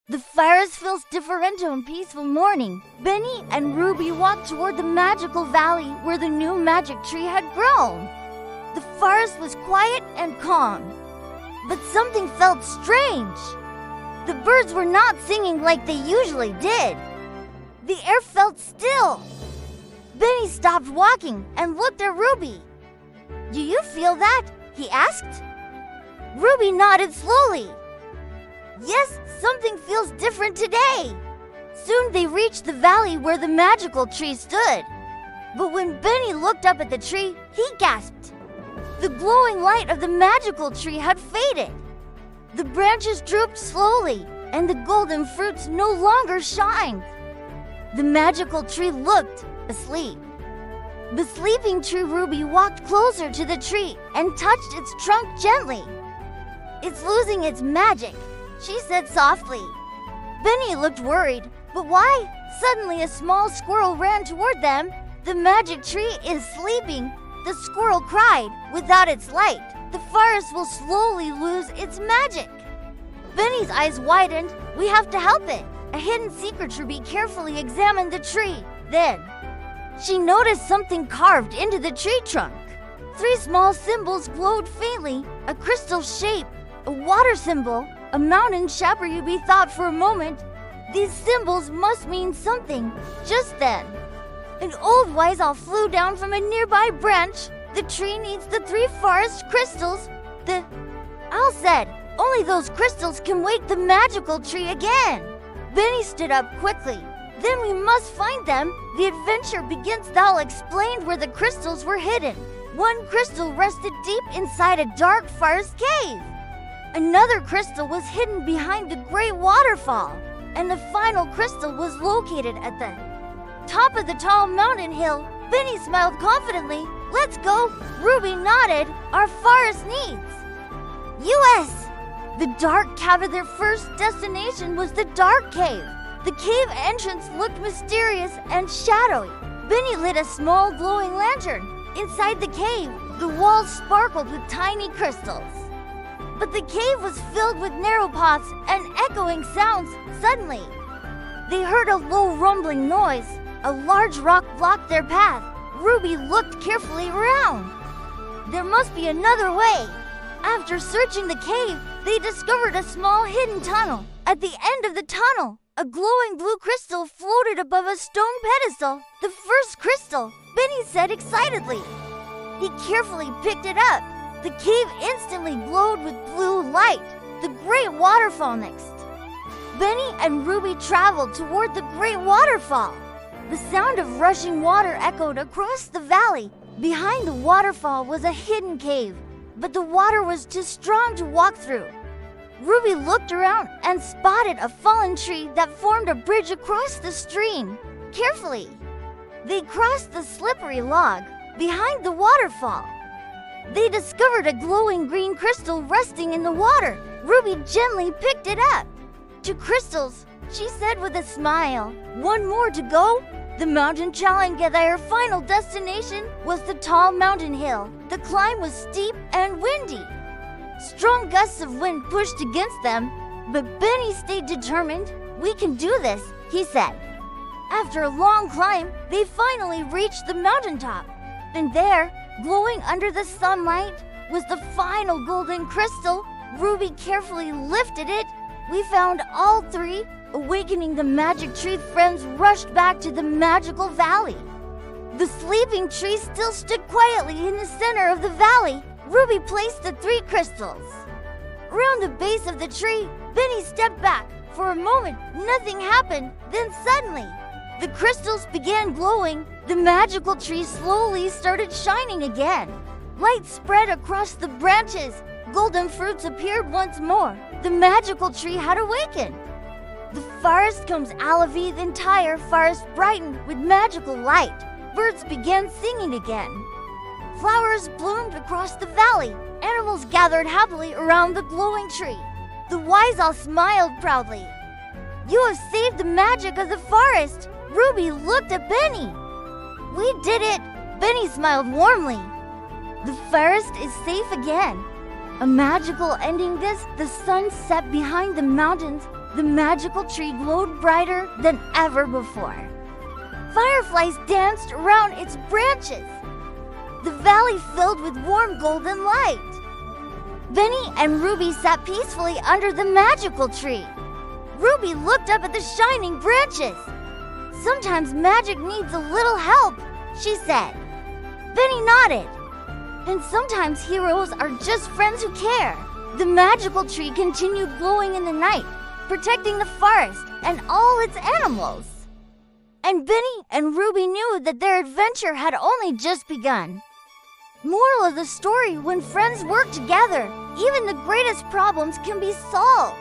The forest feels different and peaceful morning. Benny and Ruby walked toward the magical valley where the new magic tree had grown. The forest was quiet and calm, but something felt strange. The birds were not singing like they usually did. The air felt still. Benny stopped walking and looked at Ruby. "Do you feel that?" he asked. Ruby nodded slowly. "Yes, something feels different today." Soon they reached the valley where the magical tree stood. But when Benny looked up at the tree, he gasped. The glowing light of the magical tree had faded. The branches drooped slowly, and the golden fruits no longer shined. The magical tree looked asleep. The sleeping tree Ruby walked closer to the tree and touched its trunk gently. "It's losing its magic," she said softly. Benny looked worried. "But why?" Suddenly a small squirrel ran toward them. "The magic tree is sleeping," the squirrel cried. "Without its light, the forest will slowly lose its magic." Benny's eyes widened. "We have to help it." A hidden secret Ruby carefully examined the tree. Then she noticed something carved into the tree trunk. 3 small symbols glowed faintly: a crystal shape, a water symbol, a mountain shape. Ruby thought for a moment. These symbols must mean something. Just then, an old wise owl flew down from a nearby branch. "The tree needs the 3 forest crystals," the owl said. "Only those crystals can wake the magical tree again." Benny stood up quickly. "Then we must find them. The adventure begins." The owl explained where the crystals were hidden. One crystal rested deep inside a dark forest cave. Another crystal was hidden behind the great waterfall, and the final crystal was located at the top of the tall mountain hill. Benny smiled confidently. "Let's go." Ruby nodded. "Our forest needs U.S. The dark cave of their first destination was the dark cave. The cave entrance looked mysterious and shadowy. Benny lit a small glowing lantern. Inside the cave, the walls sparkled with tiny crystals. But the cave was filled with narrow paths and echoing sounds. Suddenly, they heard a low rumbling noise. A large rock blocked their path. Ruby looked carefully around. There must be another way. After searching the cave, they discovered a small hidden tunnel. At the end of the tunnel, a glowing blue crystal floated above a stone pedestal. "The first crystal," Benny said excitedly. He carefully picked it up. The cave instantly glowed with blue light. The great waterfall next. Benny and Ruby traveled toward the great waterfall. The sound of rushing water echoed across the valley. Behind the waterfall was a hidden cave, but the water was too strong to walk through. Ruby looked around and spotted a fallen tree that formed a bridge across the stream. Carefully, they crossed the slippery log behind the waterfall. They discovered a glowing green crystal resting in the water. Ruby gently picked it up. 2 crystals, she said with a smile. "One more to go." The mountain challenge at their final destination was the tall mountain hill. The climb was steep and windy. Strong gusts of wind pushed against them, but Benny stayed determined. "We can do this," he said. After a long climb, they finally reached the mountaintop. And there, glowing under the sunlight, was the final golden crystal. Ruby carefully lifted it. "We found all 3. Awakening the magic tree, friends rushed back to the magical valley. The sleeping tree still stood quietly in the center of the valley. Ruby placed the 3 crystals around the base of the tree. Benny stepped back. For a moment, nothing happened. Then suddenly, the crystals began glowing. The magical tree slowly started shining again. Light spread across the branches. Golden fruits appeared once more. The magical tree had awakened. The forest comes alive. The entire forest brightened with magical light. Birds began singing again. Flowers bloomed across the valley. Animals gathered happily around the glowing tree. The wise owl smiled proudly. "You have saved the magic of the forest." Ruby looked at Benny. "We did it." Benny smiled warmly. "The forest is safe again." A magical ending. The sun set behind the mountains. The magical tree glowed brighter than ever before. Fireflies danced around its branches. The valley filled with warm golden light. Benny and Ruby sat peacefully under the magical tree. Ruby looked up at the shining branches. "Sometimes magic needs a little help," she said. Benny nodded. "And sometimes heroes are just friends who care." The magical tree continued glowing in the night, protecting the forest and all its animals. And Benny and Ruby knew that their adventure had only just begun. Moral of the story: when friends work together, even the greatest problems can be solved.